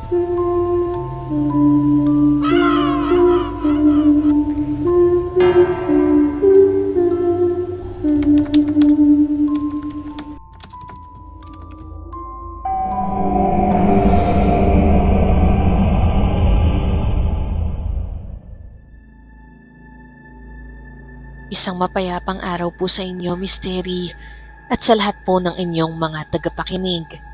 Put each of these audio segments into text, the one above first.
Isang mapayapang araw po sa inyo, Misteri, at sa lahat po ng inyong mga tagapakinig.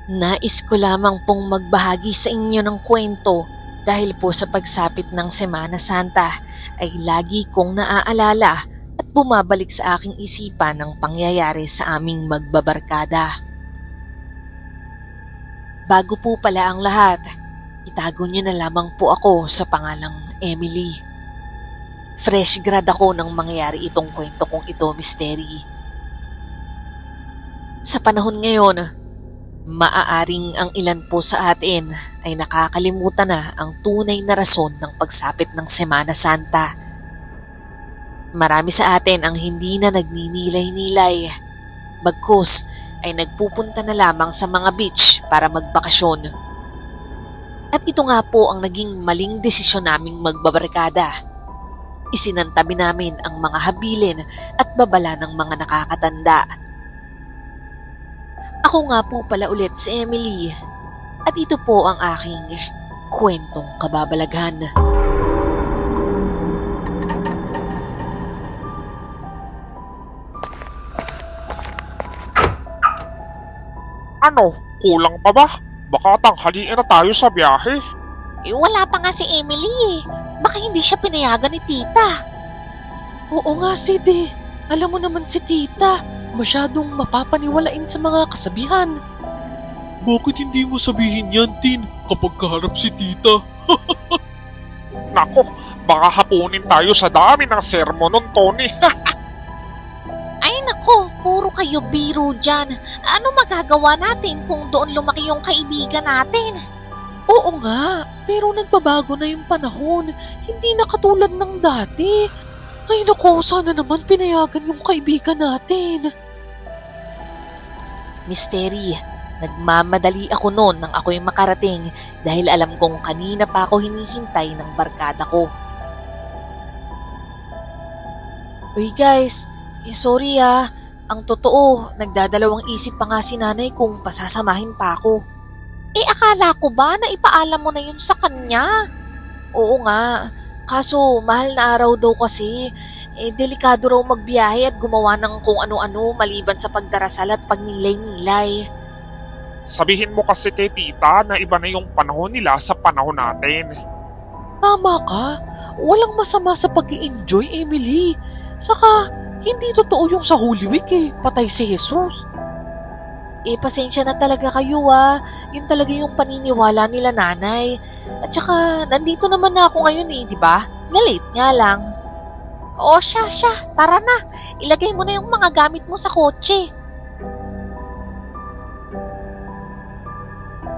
Nais ko lamang pong magbahagi sa inyo ng kwento dahil po sa pagsapit ng Semana Santa ay lagi kong naaalala at bumabalik sa aking isipan ang pangyayari sa aming magbabarkada. Bago po pala ang lahat, itago niyo na lamang po ako sa pangalang Emily. Fresh grad ako nang mangyari itong kwento kong ito, Misteri. Sa panahon ngayon, maaaring ang ilan po sa atin ay nakakalimutan na ang tunay na rason ng pagsapit ng Semana Santa. Marami sa atin ang hindi na nagninilay-nilay. Bagkus ay nagpupunta na lamang sa mga beach para magbakasyon. At ito nga po ang naging maling desisyon naming magbabarkada. Isinantabi namin ang mga habilin at babala ng mga nakakatanda. Ako nga po pala ulit si Emily at ito po ang aking kwentong kababalaghan. Ano? Kulang pa ba? Baka tanghaliin na tayo sa biyahe. Wala pa nga si Emily eh. Baka hindi siya pinayagan ni tita. Oo nga, Sid. Alam mo naman si tita, masyadong mapapaniwalain sa mga kasabihan. Bakit hindi mo sabihin yan, Tin, kapag kaharap si tita? Nako, baka hapunin tayo sa dami ng sermon nun, Tony. Ay nako, puro kayo biro dyan. Ano magagawa natin kung doon lumaki yung kaibigan natin? Oo nga, pero nagbabago na yung panahon. Hindi na katulad ng dati. Ay nako, sana naman pinayagan yung kaibigan natin. Misteri, nagmamadali ako noon nang ako'y makarating dahil alam kong kanina pa ako hinihintay ng barkada ko. Uy guys, sorry Ang totoo, nagdadalawang isip pa nga si nanay kung pasasamahin pa ako. Akala ko ba na ipaalam mo na yun sa kanya? Oo nga, kaso mahal na araw daw kasi. Delikado raw magbiyahe at gumawa ng kung ano-ano maliban sa pagdarasal at pagnilay-nilay. Sabihin mo kasi kay tita na iba na yung panahon nila sa panahon natin. Tama ka, walang masama sa pag-i-enjoy, Emily. Saka, hindi totoo yung sa Holy Week patay si Jesus. Pasensya na talaga kayo Yun talaga yung paniniwala nila nanay. At saka, nandito naman na ako ngayon di ba? Na-late nga lang. O siya, tara na. Ilagay mo na yung mga gamit mo sa kotse.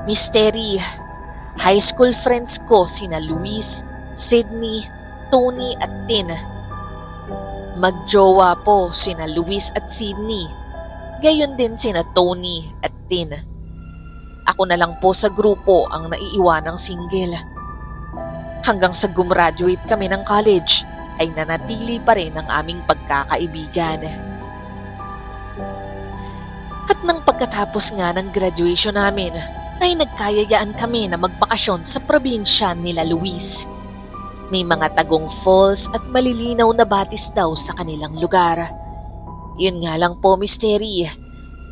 Misteri, high school friends ko sina Luis, Sydney, Tony at Tin. Magjowa po sina Luis at Sydney. Gayon din sina Tony at Tin. Ako na lang po sa grupo ang naiiwanang single. Hanggang sa gumraduate kami ng college ay nanatili pa rin ang aming pagkakaibigan. At nang pagkatapos nga ng graduation namin ay nagkayayaan kami na magbakasyon sa probinsya nila Luis. May mga tagong falls at malilinaw na batis daw sa kanilang lugar. Yun nga lang po, Misteri,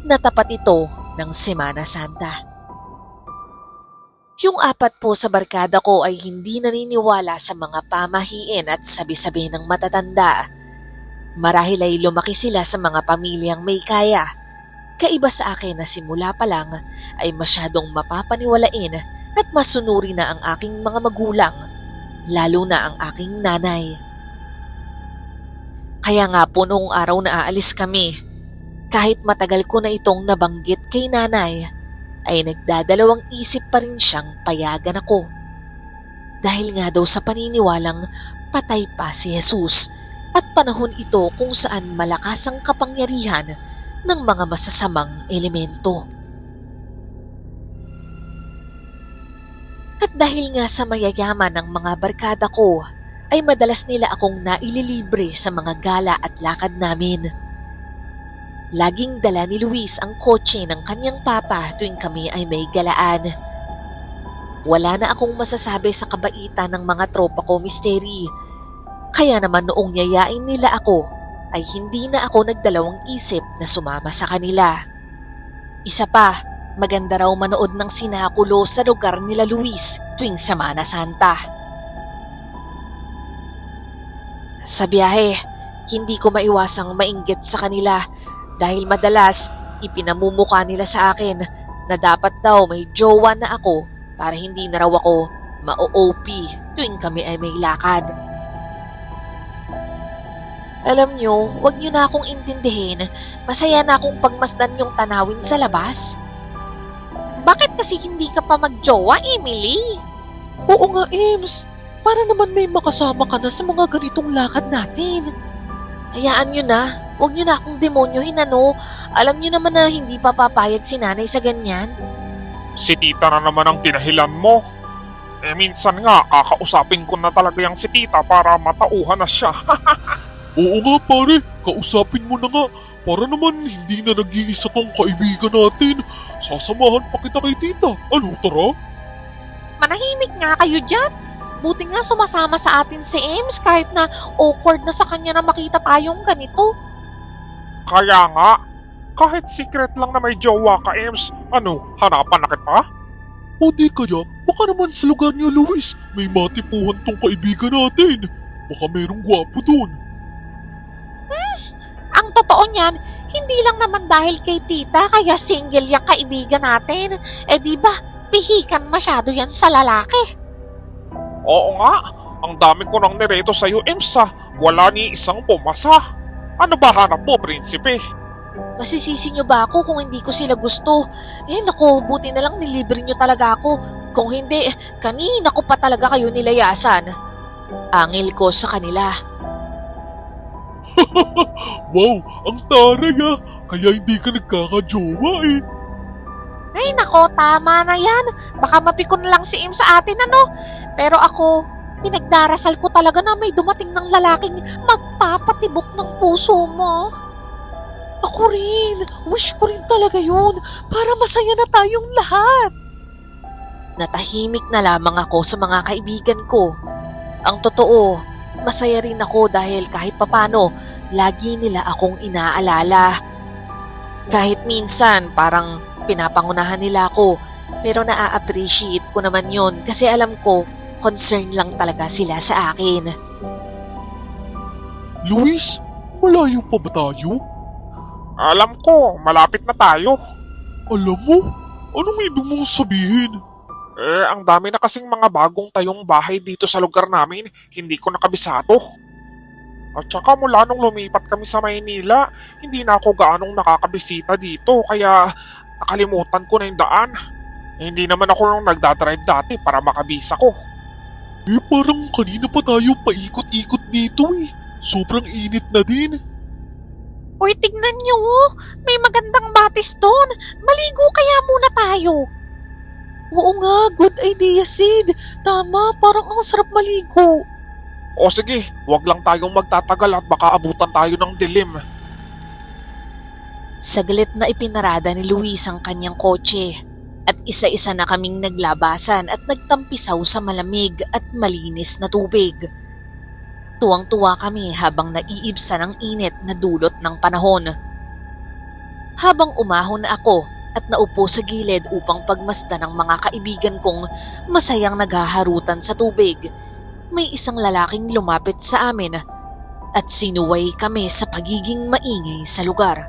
natapat ito ng Semana Santa. Yung apat po sa barkada ko ay hindi naniniwala sa mga pamahiin at sabi-sabi ng matatanda. Marahil ay lumaki sila sa mga pamilyang may kaya. Kaiba sa akin na simula pa lang ay masyadong mapapaniwalain at masunuri na ang aking mga magulang, lalo na ang aking nanay. Kaya nga po noong araw na aalis kami, kahit matagal ko na itong nabanggit kay nanay, ay nagdadalawang isip pa rin siyang payagan ako. Dahil nga daw sa paniniwalang patay pa si Jesus at panahon ito kung saan malakas ang kapangyarihan ng mga masasamang elemento. Dahil nga sa mayayaman ng mga barkada ko, ay madalas nila akong naililibre sa mga gala at lakad namin. Laging dala ni Luis ang kotse ng kanyang papa tuwing kami ay may galaan. Wala na akong masasabi sa kabaitan ng mga tropa ko, Misteri. Kaya naman noong yayain nila ako, ay hindi na ako nagdalawang isip na sumama sa kanila. Isa pa, maganda raw manood ng sinakulo sa lugar nila Luis tuwing Semana Santa. Sa biyahe, hindi ko maiwasang mainggit sa kanila dahil madalas ipinamumuka nila sa akin na dapat daw may jowa na ako para hindi na raw ako ma-OP tuwing kami ay may lakad. Alam nyo, wag nyo na akong intindihin. Masaya na akong pagmasdan yung tanawin sa labas. Bakit kasi hindi ka pa magjowa, Emily? Oo nga, Ems. Para naman may makasama ka na sa mga ganitong lakad natin. Hayaan nyo na. Huwag nyo na akong demonyohin, ano. Alam nyo naman na hindi pa papayag si nanay sa ganyan. Si tita na naman ang tinahilan mo. Minsan nga, kakausapin ko na talaga yung si tita para matauhan na siya. Oo nga pare, kausapin mo na nga. Para naman hindi na nag-iisa kang kaibigan natin. Sasamahan pa kita kay tita. Ano, tara? Manahimik nga kayo dyan. Buti nga sumasama sa atin si Ems kahit na awkward na sa kanya na makita tayong ganito. Kaya nga, kahit secret lang na may jowa ka, Ems, hanapan na kita? O di kaya, baka naman sa lugar niyo, Luis, may matipuhan tong kaibigan natin. Baka merong gwapo dun. Ang totoo niyan, hindi lang naman dahil kay tita kaya single yung kaibigan natin. Di ba, pihikan masyado yan sa lalaki. Oo nga, ang dami ko nang nireto sa'yo, Ems, wala ni isang pumasa. Ano ba hanap mo, prinsipe? Masisisi nyo ba ako kung hindi ko sila gusto? Naku, buti na lang nilibre nyo talaga ako. Kung hindi, kanina ko pa talaga kayo nilayasan. Angil ko sa kanila. Wow, ang taray Kaya hindi ka nagkakajowa eh. Ay nako, tama na yan. Baka mapikon lang si Im sa atin, ano? Pero ako, pinagdarasal ko talaga na may dumating ng lalaking magpapatibok ng puso mo. Ako rin. Wish ko rin talaga yun. Para masaya na tayong lahat. Natahimik na lamang ako sa mga kaibigan ko. Ang totoo, masaya rin ako dahil kahit papano, lagi nila akong inaalala. Kahit minsan parang pinapangunahan nila ako, pero naa-appreciate ko naman yon kasi alam ko, concern lang talaga sila sa akin. Luis, malayo pa ba tayo? Alam ko, malapit na tayo. Alam mo, anong ibig mong sabihin? Ang dami na kasing mga bagong tayong bahay dito sa lugar namin, hindi ko nakabisado. At saka mula nung lumipat kami sa Maynila, hindi na ako gaanong nakakabisita dito kaya nakalimutan ko na yung daan. Hindi naman ako nung nagdadrive dati para makabisa ko. Parang kanina pa tayo paikot-ikot dito eh. Sobrang init na din. Uy, tignan niyo, oh. May magandang batis doon. Maligo kaya muna tayo. Oo nga, good idea, Sid. Tama, parang ang sarap maligo. O sige, wag lang tayong magtatagal at baka abutan tayo ng dilim. Saglit na ipinarada ni Luis ang kanyang kotse at isa-isa na kaming naglabasan at nagtampisaw sa malamig at malinis na tubig. Tuwang-tuwa kami habang naiibsa ng init na dulot ng panahon. Habang umahon na ako at naupo sa gilid upang pagmasdan ng mga kaibigan kong masayang naghaharutan sa tubig, may isang lalaking lumapit sa amin at sinuway kami sa pagiging maingay sa lugar.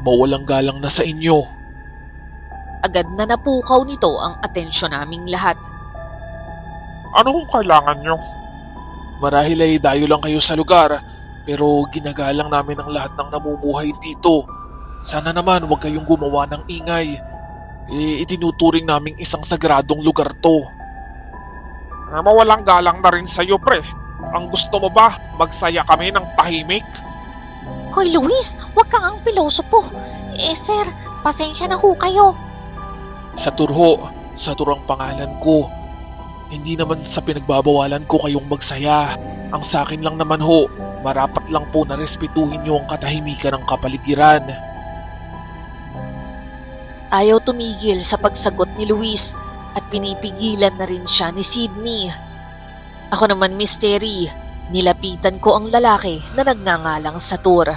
Mawalang galang na sa inyo. Agad na napukaw nito ang atensyon naming lahat. Ano kung kailangan nyo? Marahil ay dayo lang kayo sa lugar, pero ginagalang namin ang lahat ng namumuhay dito. Sana naman huwag kayong gumawa ng ingay. Itinuturing naming isang sagradong lugar to. Mawalang galang na rin sa'yo, pre. Ang gusto mo ba, magsaya kami ng tahimik? Hoy, Luis, wag kang ang pilosopo. Sir, pasensya na ho kayo. Sa turang pangalan ko, Hindi naman sa pinagbabawalan ko kayong magsaya. Ang sa akin lang naman ho, marapat lang po na respetuhin niyo ang katahimikan ng kapaligiran. Ayaw tumigil sa pagsagot ni Luis at pinipigilan na rin siya ni Sydney. Ako naman, Mystery, nilapitan ko ang lalaki na nagngangalang Satur.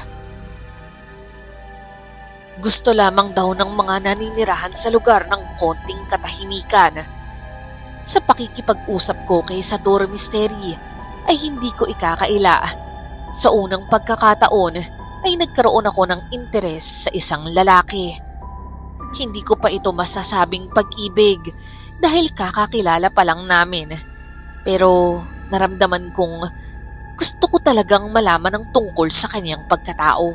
Gusto lamang daw ng mga naninirahan sa lugar ng konting katahimikan. Sa pakikipag-usap ko kay Satur, Mystery, ay hindi ko ikakaila. Sa unang pagkakataon ay nagkaroon ako ng interes sa isang lalaki. Hindi ko pa ito masasabing pag-ibig dahil kakakilala pa lang namin. Pero naramdaman kong gusto ko talagang malaman ang tungkol sa kanyang pagkatao.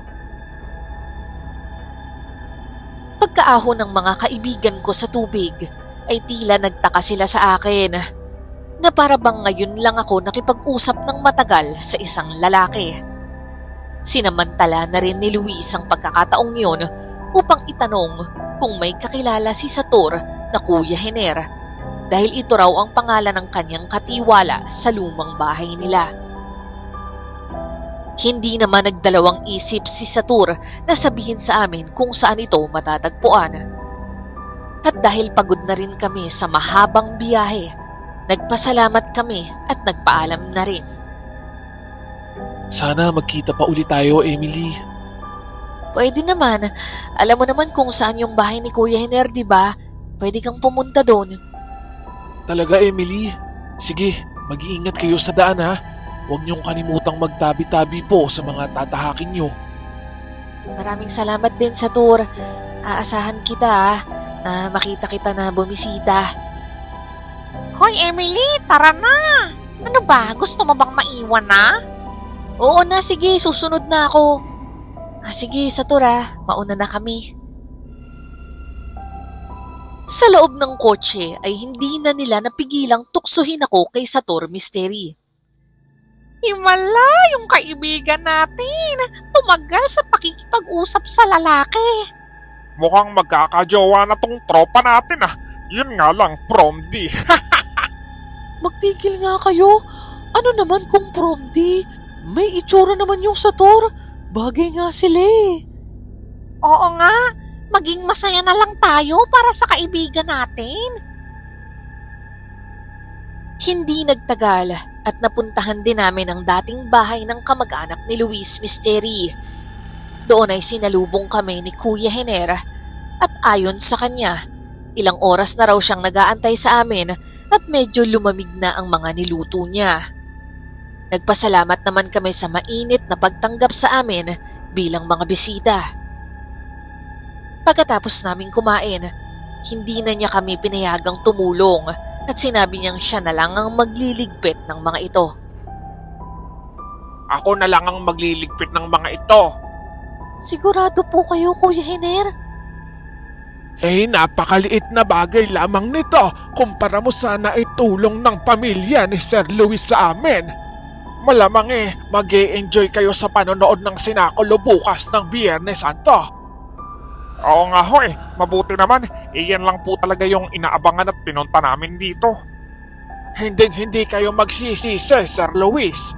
Pagkaahon ng mga kaibigan ko sa tubig ay tila nagtaka sila sa akin na para bang ngayon lang ako nakipag-usap ng matagal sa isang lalaki. Sinamantala na rin ni Luis ang pagkakataong yun upang itanong kung may kakilala si Satur na Kuya Hener dahil ito raw ang pangalan ng kanyang katiwala sa lumang bahay nila. Hindi naman nagdalawang isip si Satur na sabihin sa amin kung saan ito matatagpuan. At dahil pagod na rin kami sa mahabang biyahe, nagpasalamat kami at nagpaalam na rin. Sana magkita pa ulit tayo, Emily. Pwede naman. Alam mo naman kung saan yung bahay ni Kuya Hener, di ba? Pwede kang pumunta doon. Talaga, Emily? Sige, mag-iingat kayo sa daan ha. Huwag niyong kalimutang magtabi-tabi po sa mga tatahakin niyo. Maraming salamat din sa tour. Aasahan kita na makita kita na bumisita. Hoy Emily, tara na! Ano ba, gusto mo bang maiwan na? Oo na, sige, susunod na ako. Sige, Satur mauna na kami. Sa loob ng kotse ay hindi na nila napigilang tuksuhin ako kay Satur, Mystery. Himala yung kaibigan natin. Tumagal sa pakikipag-usap sa lalaki. Mukhang magkakajowa na tong tropa natin Yun nga lang, prom D. Magtigil nga kayo. Ano naman kung prom D? May itsura naman yung Satur. Bagay nga sila eh. Oo nga, maging masaya na lang tayo para sa kaibigan natin. Hindi nagtagal at napuntahan din namin ang dating bahay ng kamag-anak ni Luis, Mystery. Doon ay sinalubong kami ni Kuya Hener at ayon sa kanya, ilang oras na raw siyang nag-aantay sa amin at medyo lumamig na ang mga niluto niya. Nagpasalamat naman kami sa mainit na pagtanggap sa amin bilang mga bisita. Pagkatapos naming kumain, hindi na niya kami pinayagang tumulong at sinabi niyang siya na lang ang magliligpit ng mga ito. Ako na lang ang magliligpit ng mga ito. Sigurado po kayo, Kuya Hener? Napakaliit na bagay lamang nito kumpara mo sana itulong ng pamilya ni Sir Luis sa amin. Malamang mag-e-enjoy kayo sa panonood ng Sinakulo bukas ng Biyernes Santo. Oo nga ho mabuti naman. Iyan lang po talaga yung inaabangan at pinunta namin dito. Hindi kayo magsisisi, Sir Luis.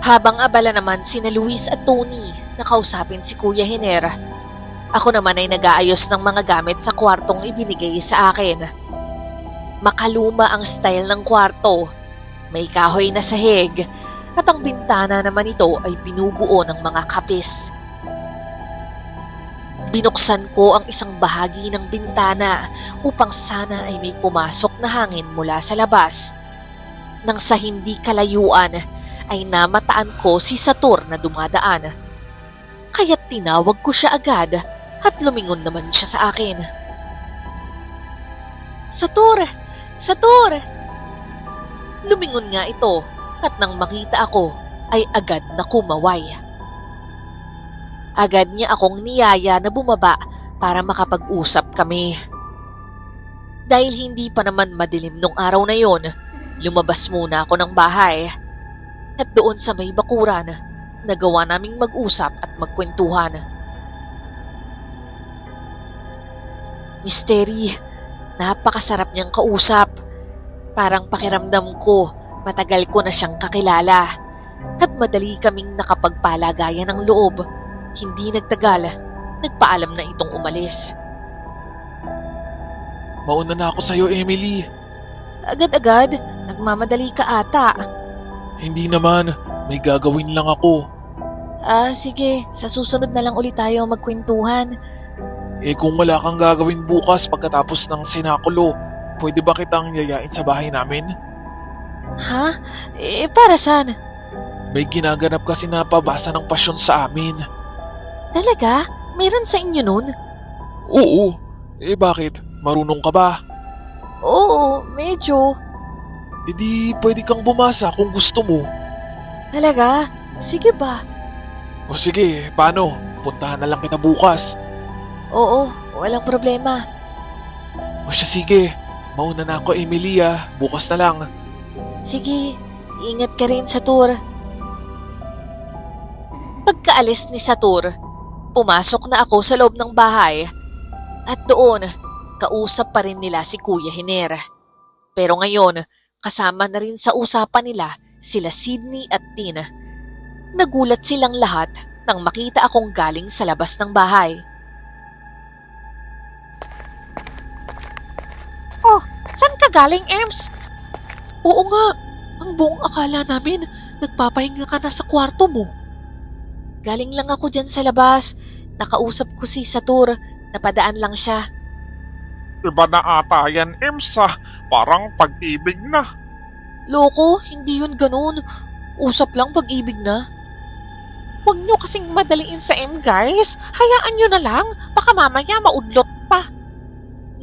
Habang abala naman sina Luis at Tony na kausapin si Kuya Hener, ako naman ay nag-aayos ng mga gamit sa kwartong ibinigay sa akin. Makaluma ang style ng kwarto. May kahoy na sahig at ang bintana naman ito ay binubuo ng mga kapis. Binuksan ko ang isang bahagi ng bintana upang sana ay may pumasok na hangin mula sa labas. Nang sa hindi kalayuan ay namataan ko si Satur na dumadaan. Kaya't tinawag ko siya agad at lumingon naman siya sa akin. Satur! Satur! Lumingon nga ito at nang makita ako ay agad na kumaway. Agad niya akong niyaya na bumaba para makapag-usap kami. Dahil hindi pa naman madilim nung araw na yon, lumabas muna ako ng bahay. At doon sa may bakuran, nagawa naming mag-usap at magkwentuhan. Mystery, Napakasarap niyang kausap. Parang pakiramdam ko, matagal ko na siyang kakilala. At madali kaming nakapagpalagayan ng loob. Hindi nagtagal, nagpaalam na itong umalis. Mauna na ako sa'yo, Emily. Agad-agad, nagmamadali ka ata. Hindi naman, may gagawin lang ako. Sige, sa susunod na lang ulit tayo magkwentuhan. Kung wala kang gagawin bukas pagkatapos ng sinakulo, pwede ba kitang yayain sa bahay namin? Ha? Para saan? May ginaganap kasi na pabasa ng pasyon sa amin. Talaga? Meron sa inyo nun? Oo. Bakit? Marunong ka ba? Oo, medyo. Di pwede kang bumasa kung gusto mo. Talaga? Sige ba? O sige, paano? Puntahan na lang kita bukas. Oo, walang problema. O siya sige, mauna na ako Emilia, bukas na lang. Sige, ingat ka rin sa tour. Pagkaalis ni Satur, pumasok na ako sa loob ng bahay. At doon, kausap pa rin nila si Kuya Hiner. Pero ngayon, kasama na rin sa usapan nila sila Sydney at Tina. Nagulat silang lahat nang makita akong galing sa labas ng bahay. Saan ka galing, Ems? Oo nga, ang buong akala namin, nagpapahinga ka na sa kwarto mo. Galing lang ako dyan sa labas. Nakausap ko si Satur. Napadaan lang siya. Iba na ata yan, Ems ah. Parang pag-ibig na. Loko, hindi yun ganun. Usap lang pag-ibig na. Huwag niyo kasing madaliin sa M, guys. Hayaan niyo na lang. Baka mamaya maudlot pa.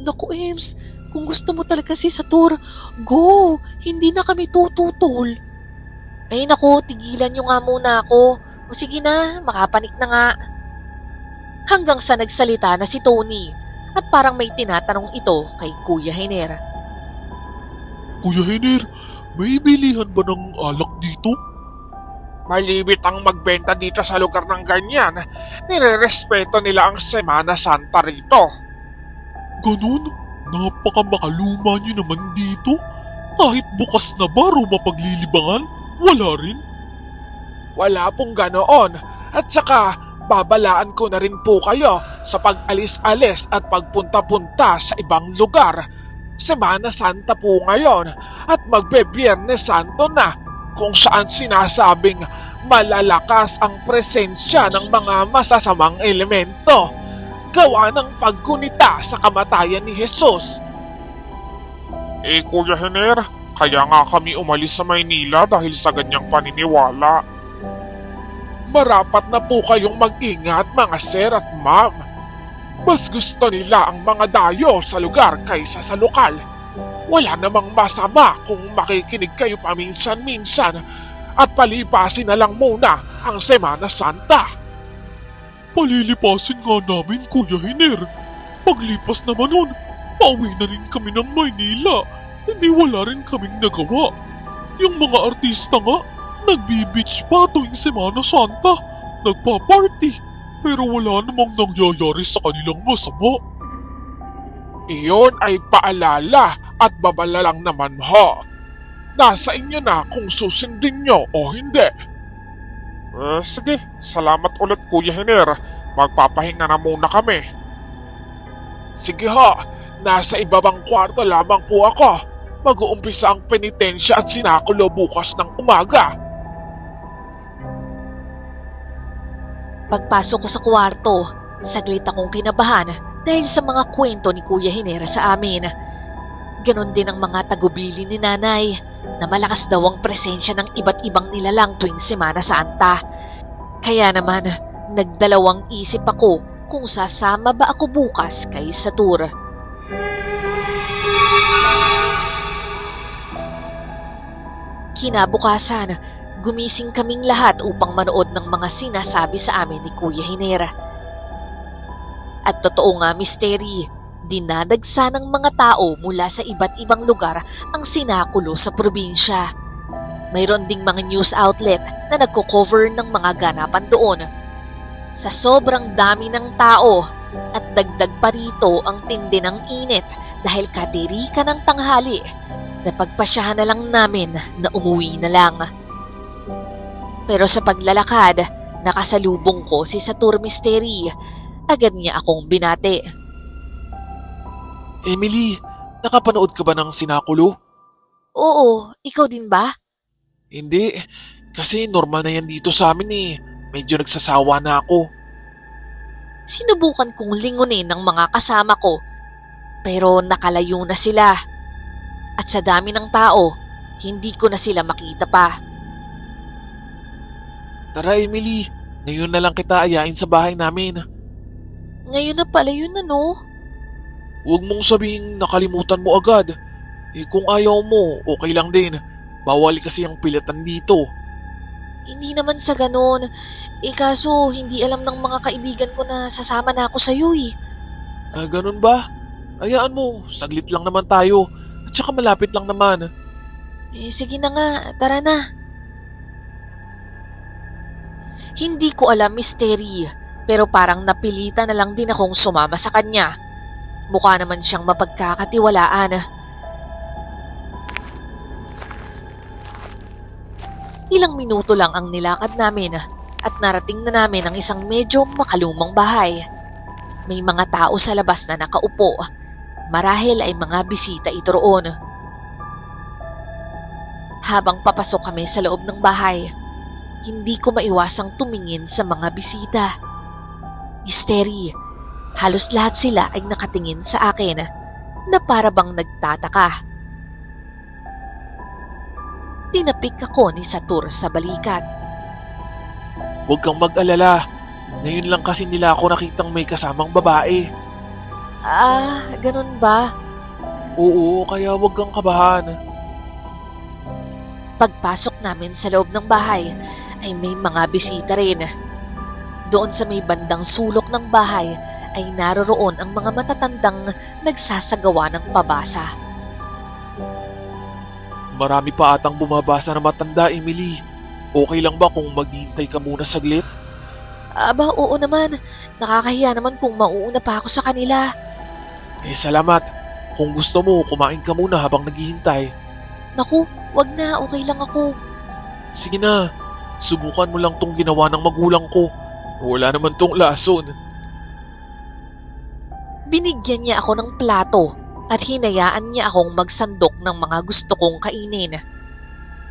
Naku, Ems, kung gusto mo talaga si Satur, go! Hindi na kami tututol. Ay naku, tigilan nyo nga muna ako. O sige na, makapanik na nga. Hanggang sa nagsalita na si Tony at parang may tinatanong ito kay Kuya Hiner. Kuya Hiner, may bilihan ba ng alak dito? Malibit ang magbenta dito sa lugar ng ganyan. Nirerespeto nila ang Semana Santa rito. Ganun? Napakamakaluma niyo naman dito. Kahit bukas na bar o mapaglilibangan, wala rin. Wala pong ganoon. At saka, babalaan ko na rin po kayo sa pag-alis-alis at pagpunta-punta sa ibang lugar. Semana Santa po ngayon at magbe-Biyernes Santo na kung saan sinasabing malalakas ang presensya ng mga masasamang elemento. Gawa ng paggunita sa kamatayan ni Jesus. Kuya Hiner, kaya nga kami umalis sa Maynila dahil sa ganyang paniniwala. Marapat na po kayong mag-ingat mga sir at ma'am. Mas gusto nila ang mga dayo sa lugar kaysa sa lokal. Wala namang masama kung makikinig kayo paminsan-minsan at palipasin na lang muna ang Semana Santa. Palilipasin nga namin, Kuya Hiner. Paglipas naman nun, pauwi na rin kami ng Maynila. Hindi wala rin kaming nagawa. Yung mga artista nga, nagbi-beach pa tuwing Semana Santa. Nagpa-party. Pero wala namang nangyayari sa kanilang masama. Iyon ay paalala at babala lang naman ho. Nasa inyo na kung susundin nyo o hindi. Sige, salamat ulit Kuya Hiner. Magpapahinga na muna kami. Sige ho, nasa ibabang kwarto lamang po ako. Mag-uumpisa ang penitensya at sinakulo bukas ng umaga. Pagpasok ko sa kwarto, saglit akong kinabahan dahil sa mga kwento ni Kuya Hiner sa amin. Ganon din ang mga tagubili ni Nanay na malakas daw ang presensya ng iba't ibang nilalang tuwing Semana Santa. Kaya naman, nagdalawang isip ako kung sasama ba ako bukas kay Satur. Kinabukasan, gumising kaming lahat upang manood ng mga sinasabi sa amin ni Kuya Hiner. At totoo nga, Misteri, dinadagsa ng mga tao mula sa iba't ibang lugar ang sinakulo sa probinsya. Mayroon ding mga news outlet na nagko-cover ng mga ganapan doon. Sa sobrang dami ng tao at dagdag pa rito ang tindi ng init dahil kadiri ka ng tanghali, napagpasyahan na lang namin na umuwi na lang. Pero sa paglalakad, nakasalubong ko si Satur Misteri. Agad niya akong binati. Emily, nakapanood ka ba ng Sinakulo? Oo, ikaw din ba? Hindi, kasi normal na yan dito sa amin eh. Medyo nagsasawa na ako. Sinubukan kong lingunin ng mga kasama ko, pero nakalayo na sila. At sa dami ng tao, hindi ko na sila makita pa. Tara Emily, ngayon na lang kita ayain sa bahay namin. Ngayon na pala yun ano? Huwag mong sabihing nakalimutan mo agad. Kung ayaw mo, okay lang din. Bawal kasi ang pilatan dito. Hindi naman sa ganon. Kaso hindi alam ng mga kaibigan ko na sasama na ako sa'yo eh. Ganun ba? Hayaan mo, saglit lang naman tayo. At saka malapit lang naman. Sige na nga, tara na. Hindi ko alam, Misteri, pero parang napilitan na lang din akong sumama sa kanya. Mukha naman siyang mapagkakatiwalaan. Ilang minuto lang ang nilakad namin at narating na namin ang isang medyo makalumang bahay. May mga tao sa labas na nakaupo. Marahil ay mga bisita ito roon. Habang papasok kami sa loob ng bahay, hindi ko maiwasang tumingin sa mga bisita. Misteri, halos lahat sila ay nakatingin sa akin na para bang nagtataka. Tinapik ako ni Satur sa balikat. Huwag kang mag-alala. Ngayon lang kasi nila ako nakitang may kasamang babae. Ganun ba? Oo, kaya huwag kang kabahan. Pagpasok namin sa loob ng bahay ay may mga bisita rin. Doon sa may bandang sulok ng bahay ay naroroon ang mga matatandang nagsasagawa ng pabasa. Marami pa atang bumabasa na matanda, Emily. Okay lang ba kung maghihintay ka muna saglit? Oo naman. Nakakahiya naman kung mauuna pa ako sa kanila. Salamat. Kung gusto mo, kumain ka muna habang naghihintay. Naku, wag na. Okay lang ako. Sige na, subukan mo lang tong ginawa ng magulang ko. Wala naman tong lason. Binigyan niya ako ng plato at hinayaan niya akong magsandok ng mga gusto kong kainin.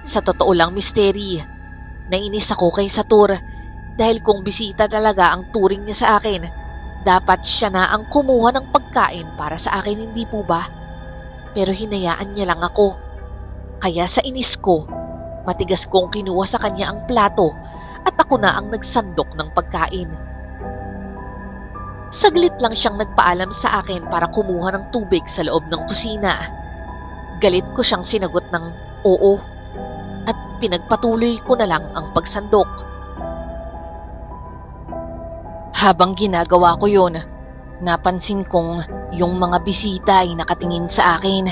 Sa totoo lang, Misteri, nainis ako kay Satur dahil kung bisita talaga ang turing niya sa akin, dapat siya na ang kumuha ng pagkain para sa akin, hindi po ba? Pero hinayaan niya lang ako. Kaya sa inis ko, matigas kong kinuha sa kanya ang plato at ako na ang nagsandok ng pagkain. Saglit lang siyang nagpaalam sa akin para kumuha ng tubig sa loob ng kusina. Galit ko siyang sinagot ng oo at pinagpatuloy ko na lang ang pagsandok. Habang ginagawa ko yun, napansin kong yung mga bisita ay nakatingin sa akin.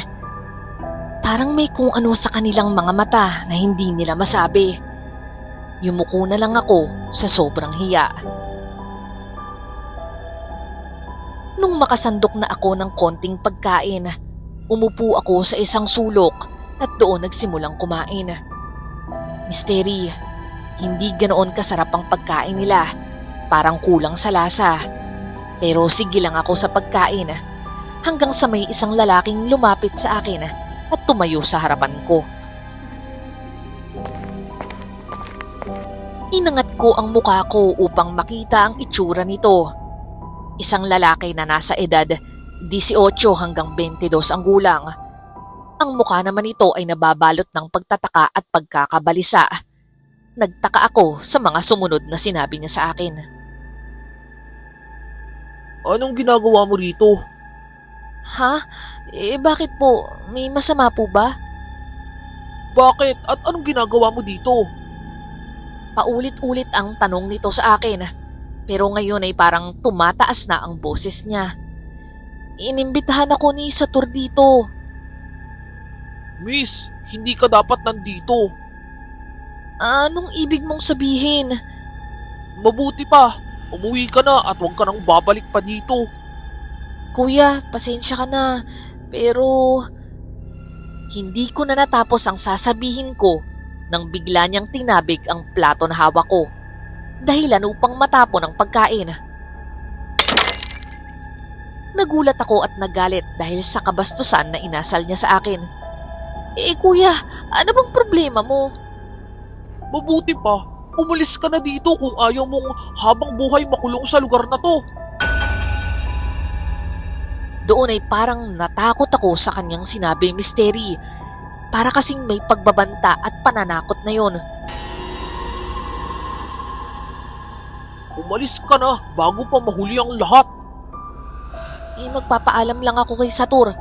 Parang may kung ano sa kanilang mga mata na hindi nila masabi. Yumuko na lang ako sa sobrang hiya. Nung makasandok na ako ng konting pagkain, umupo ako sa isang sulok at doon nagsimulang kumain. Misteri, hindi ganoon kasarap ang pagkain nila. Parang kulang sa lasa. Pero sige lang ako sa pagkain hanggang sa may isang lalaking lumapit sa akin at tumayo sa harapan ko. Inangat ko ang mukha ko upang makita ang itsura nito. Isang lalaki na nasa edad 18 hanggang 22 ang gulang. Ang mukha naman nito ay nababalot ng pagtataka at pagkakabalisa. Nagtaka ako sa mga sumunod na sinabi niya sa akin. Anong ginagawa mo rito? Ha? Bakit po? May masama po ba? Bakit? At anong ginagawa mo dito? Paulit-ulit ang tanong nito sa akin. Pero ngayon ay parang tumataas na ang boses niya. Inimbitahan ako ni Satur dito. Miss, hindi ka dapat nandito. Anong ibig mong sabihin? Mabuti pa, umuwi ka na at huwag ka nang babalik pa dito. Kuya, pasensya ka na. Pero hindi ko na natapos ang sasabihin ko nang bigla niyang tinabig ang plato na hawak ko. Dahilan upang matapon ang pagkain. Nagulat ako at nagalit dahil sa kabastusan na inasal niya sa akin. Kuya, ano bang problema mo? Mabuti pa, umalis ka na dito kung ayaw mong habang buhay makulong sa lugar na to. Doon ay parang natakot ako sa kanyang sinabi, Misteri. Para kasing may pagbabanta at pananakot na yon. Umalis ka na bago pa mahuli ang lahat. Magpapaalam lang ako kay Satur.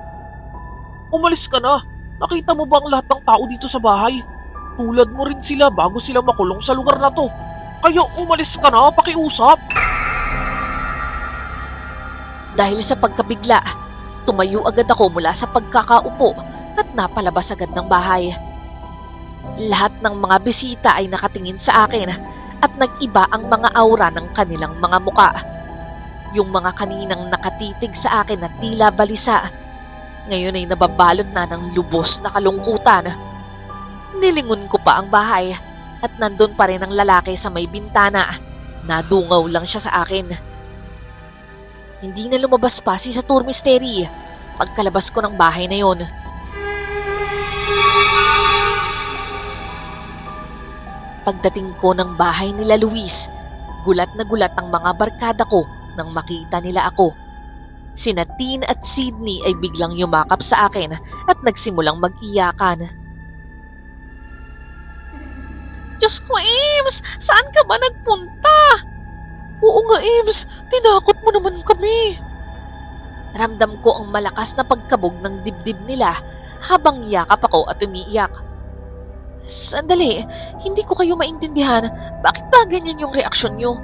Umalis ka na. Nakita mo ba ang lahat ng tao dito sa bahay? Tulad mo rin sila bago sila makulong sa lugar na to. Kaya umalis ka na, pakiusap. Dahil sa pagkabigla, tumayo agad ako mula sa pagkakaupo at napalabas agad ng bahay. Lahat ng mga bisita ay nakatingin sa akin at nag-iba ang mga aura ng kanilang mga muka. Yung mga kaninang nakatitig sa akin na tila balisa, ngayon ay nababalot na ng lubos na kalungkutan. Nilingon ko pa ang bahay at nandun pa rin ang lalaki sa may bintana. Nadungaw lang siya sa akin. Hindi na lumabas pa si Satur, Misteri pagkalabas ko ng bahay na yon. Pagdating ko ng bahay nila Luis, gulat na gulat ang mga barkada ko nang makita nila ako. Sina Tin at Sydney ay biglang yumakap sa akin at nagsimulang mag-iyakan. Diyos ko, Ems! Saan ka ba nagpunta? Oo nga, Ems. Tinakot mo naman kami. Ramdam ko ang malakas na pagkabog ng dibdib nila habang yakap ako at umiiyak. Sandali, hindi ko kayo maintindihan. Bakit ba ganyan yung reaksyon nyo?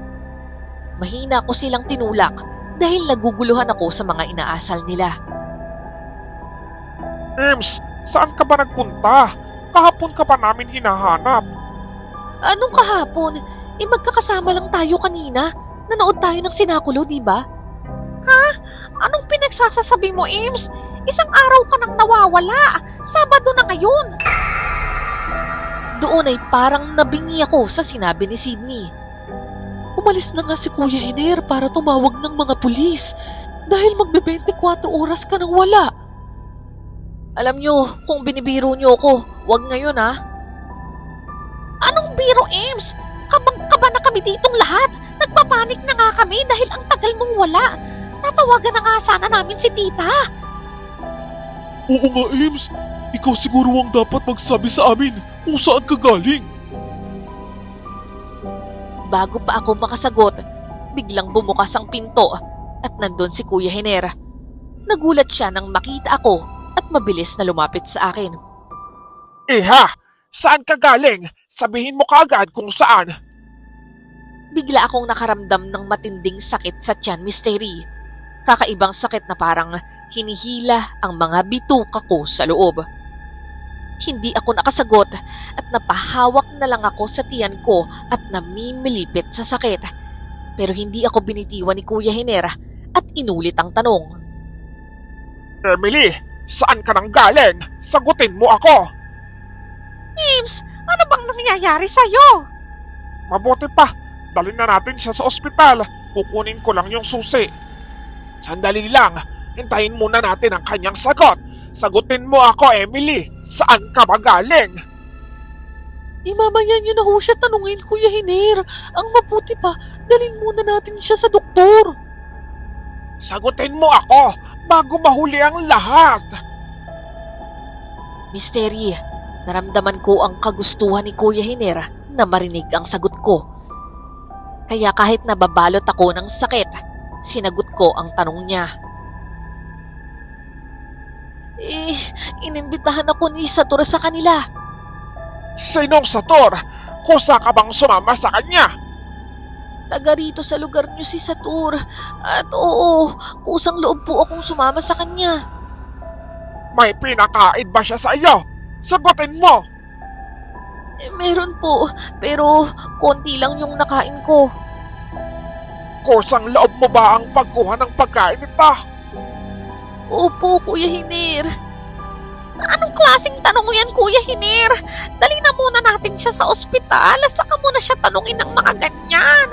Mahina ko silang tinulak dahil naguguluhan ako sa mga inaasal nila. Ems, saan ka ba nagpunta? Kahapon ka pa namin hinahanap. Anong kahapon? Magkakasama lang tayo kanina. Nanood tayo ng sinakulo, di ba? Anong pinagsasasabi mo, Ems? Isang araw ka nang nawawala. Sabado na ngayon. Doon ay parang nabingi ako sa sinabi ni Sydney. Umalis na nga si Kuya Hiner para tumawag ng mga pulis dahil magbe-24 oras ka nang wala. Alam nyo, kung binibiro nyo ako, wag ngayon ha. Anong biro, Ems? Kabang-kaba na kami ditong lahat. Nagpapanik na nga kami dahil ang tagal mong wala. Tatawagan na nga sana namin si tita. Oo nga, Ems. Ikaw siguro ang dapat magsabi sa amin kung saan ka galing. Bago pa ako makasagot, biglang bumukas ang pinto at nandun si Kuya Hiner. Nagulat siya nang makita ako at mabilis na lumapit sa akin. Iha, saan ka galing? Sabihin mo kaagad kung saan. Bigla akong nakaramdam ng matinding sakit sa tiyan, Misteri. Kakaibang sakit na parang hinihila ang mga bituka ko sa loob. Hindi ako nakasagot at napahawak na lang ako sa tiyan ko at namimilipit sa sakit. Pero hindi ako binitiwan ni Kuya Hiner at inulit ang tanong. Emily, saan ka nang galing? Sagutin mo ako. Ems, ano bang nangyayari sa'yo? Mabuti pa, dalhin na natin siya sa ospital. Kukunin ko lang yung susi. Sandali lang, hintayin muna natin ang kanyang sagot. Sagutin mo ako, Emily. Saan ka ba galing? Mamaya niyo na ho siya tanungin, Kuya Hiner. Ang mabuti pa, dalhin muna natin siya sa doktor. Sagutin mo ako bago mahuli ang lahat. Misteri, naramdaman ko ang kagustuhan ni Kuya Hiner na marinig ang sagot ko. Kaya kahit nababalot ako ng sakit, sinagot ko ang tanong niya. Inimbitahan ako ni Satur sa kanila. Sinong Satur? Kusa ka bang sumama sa kanya? Taga rito sa lugar niyo si Satur. At oo, kusang loob po akong sumama sa kanya. May pinakain ba siya sa iyo? Sagutin mo! Meron po, pero konti lang yung nakain ko. Kusang loob mo ba ang pagkuha ng pagkain nito? Opo, Kuya Hiner. Anong klaseng tanong yan, Kuya Hiner? Dali na muna natin siya sa ospital, saka muna siya tanungin ng mga ganyan.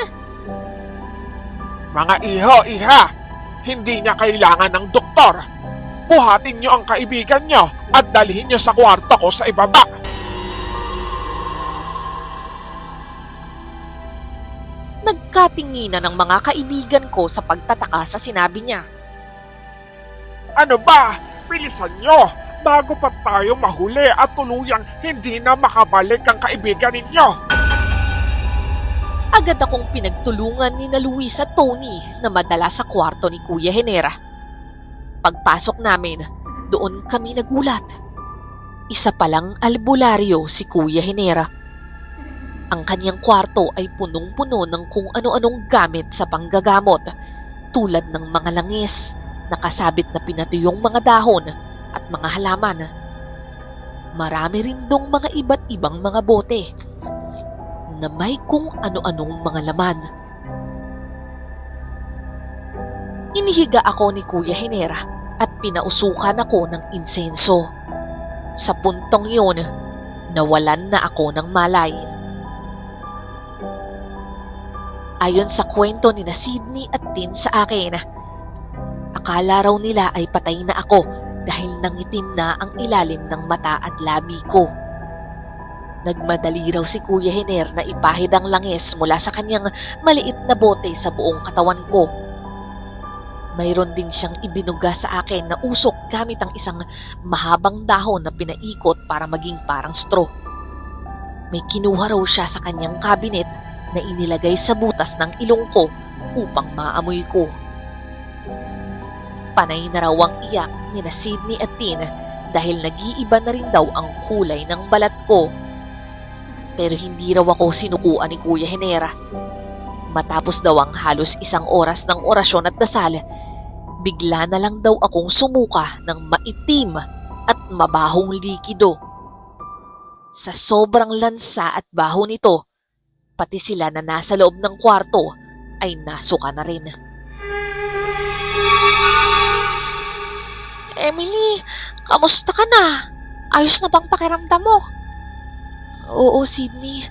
Mga iha, hindi niya kailangan ng doktor. Buhatin niyo ang kaibigan niyo at dalhin niyo sa kwarto ko sa ibaba. Nagkatinginan ng mga kaibigan ko sa pagtataka sa sinabi niya. Ano ba? Bilisan niyo bago pa tayo mahuli at tuluyang hindi na makabalik ang kaibigan ninyo. Agad akong pinagtulungan ni na Luis at Tony na madala sa kwarto ni Kuya Henera. Pagpasok namin, doon kami nagulat. Isa palang albularyo si Kuya Henera. Ang kanyang kwarto ay punong-puno ng kung ano-anong gamit sa panggagamot tulad ng mga langis, nakasabit na pinatuyong mga dahon at mga halaman. Marami rin dong mga iba't ibang mga bote na may kung ano-anong mga laman. Inihiga ako ni Kuya Henera at pinausukan ako ng insenso. Sa puntong yun, nawalan na ako ng malay. Ayon sa kwento ni na Sydney at Tin sa akin, akala raw nila ay patay na ako dahil nangitim na ang ilalim ng mata at labi ko. Nagmadali raw si Kuya Hiner na ipahid ang langis mula sa kanyang maliit na bote sa buong katawan ko. Mayroon din siyang ibinuga sa akin na usok gamit ang isang mahabang dahon na pinaikot para maging parang straw. May kinuha raw siya sa kanyang cabinet na inilagay sa butas ng ilong ko upang maamoy ko. Panay na raw ang iyak ni na Sydney at Tin dahil nag-iiba na rin daw ang kulay ng balat ko. Pero hindi raw ako sinukuan ni Kuya Henera. Matapos daw ang halos 1 oras ng orasyon at dasal, bigla na lang daw akong sumuka ng maitim at mabahong likido. Sa sobrang lansa at baho nito, pati sila na nasa loob ng kwarto ay nasuka na rin. Emily, kamusta ka na? Ayos na bang pakiramdam mo? Oo, Sydney.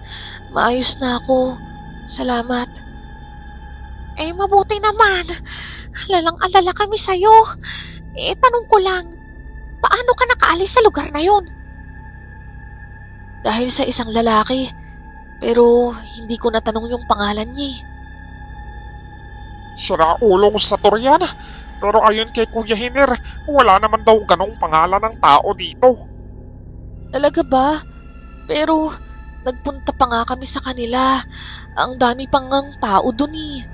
Maayos na ako. Salamat. Mabuti naman. Lalang-alala kami sa'yo. Tanong ko lang, paano ka nakaalis sa lugar na yon? Dahil sa isang lalaki, pero hindi ko natanong yung pangalan niya. Sira ulong sa Torian. Pero ayon kay Kuya Hiner, wala naman daw ganong pangalan ng tao dito. Talaga ba? Pero nagpunta pa nga kami sa kanila. Ang dami pang ang tao dun eh.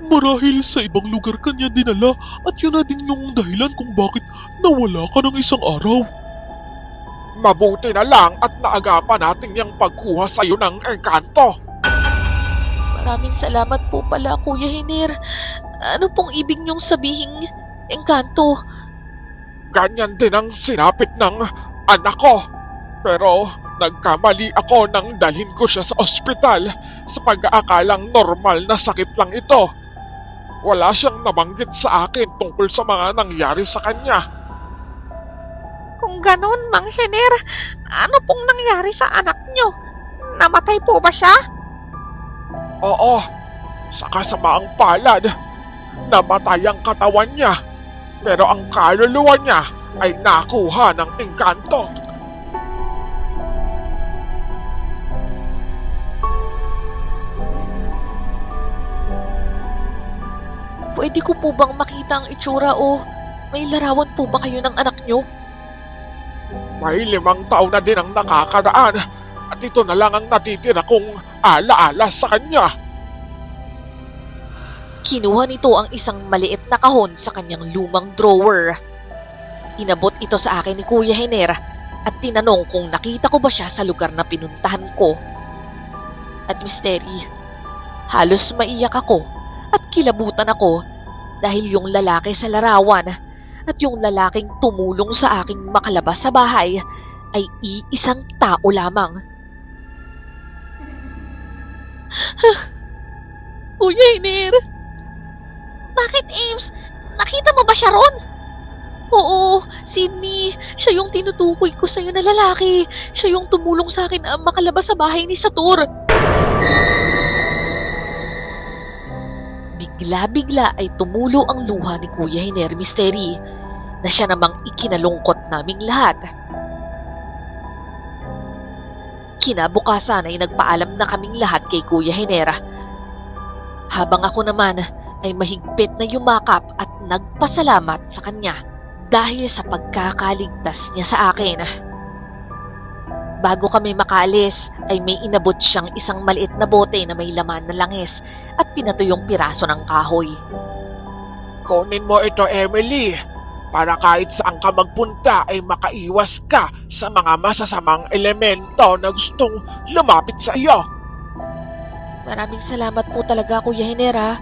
Marahil sa ibang lugar kanya dinala at yun na din yung dahilan kung bakit nawala ka ng 1 araw. Mabuti na lang at naagapan natin yung pagkuha sa'yo ng engkanto. Maraming salamat po pala, Kuya Hiner. Ano pong ibig niyong sabihing engkanto? Ganyan din ang sinapit ng anak ko. Pero nagkamali ako nang dalhin ko siya sa ospital sa pag-aakalang normal na sakit lang ito. Wala siyang nabanggit sa akin tungkol sa mga nangyari sa kanya. Kung ganon, Mang Hiner, ano pong nangyari sa anak nyo? Namatay po ba siya? Oo, sa kasamaang palad, namatay ang katawan niya. Pero ang kaluluwa niya ay nakuha ng engkanto. Pwede ko po bang makita ang itsura o may larawan po ba kayo ng anak niyo? May 5 taon na din ang nakakaraan at ito na lang ang natitira kong alaala sa kanya. Kinuha nito ang isang maliit na kahon sa kanyang lumang drawer. Inabot ito sa akin ni Kuya Hiner at tinanong kung nakita ko ba siya sa lugar na pinuntahan ko. At misteri, halos maiyak ako at kilabutan ako dahil yung lalaki sa larawan at yung lalaking tumulong sa aking makalabas sa bahay ay iisang tao lamang. Kuya Hiner! Bakit, Ames? Nakita mo ba siya ron? Sydney, siya yung tinutukoy ko sa'yo na lalaki. Siya yung tumulong sa akin na makalabas sa bahay ni Satur. Bigla-bigla ay tumulo ang luha ni Kuya Hiner Misteri na siya namang ikinalungkot naming lahat. Kinabukasan ay nagpaalam na kaming lahat kay Kuya Hiner. Habang ako naman ay mahigpit na yumakap at nagpasalamat sa kanya dahil sa pagkakaligtas niya sa akin. Bago kami makaalis ay may inabot siyang isang maliit na bote na may laman na langis at pinatuyong piraso ng kahoy. Kunin mo ito, Emily, para kahit saan ka magpunta ay makaiwas ka sa mga masasamang elemento na gustong lumapit sa iyo. Maraming salamat po talaga, Kuya Hiner.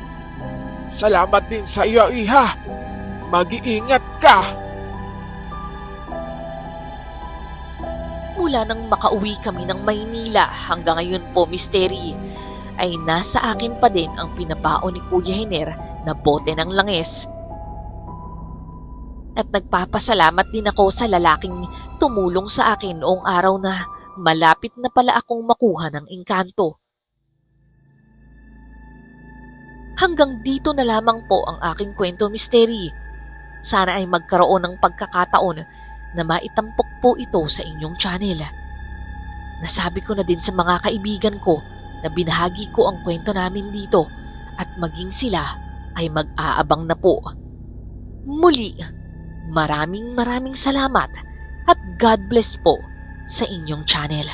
Salamat din sa iyo, Iha. Mag-iingat ka. Mula nang makauwi kami ng Maynila hanggang ngayon po, Misteri, ay nasa akin pa din ang pinabaon ni Kuya Hiner na bote ng langis. At nagpapasalamat din ako sa lalaking tumulong sa akin noong araw na malapit na pala akong makuha ng engkanto. Hanggang dito na lamang po ang aking kwento, Misteri. Sana ay magkaroon ng pagkakataon na maitampok po ito sa inyong channel. Nasabi ko na din sa mga kaibigan ko na binahagi ko ang kwento namin dito at maging sila ay mag-aabang na po. Muli, maraming salamat at God bless po sa inyong channel.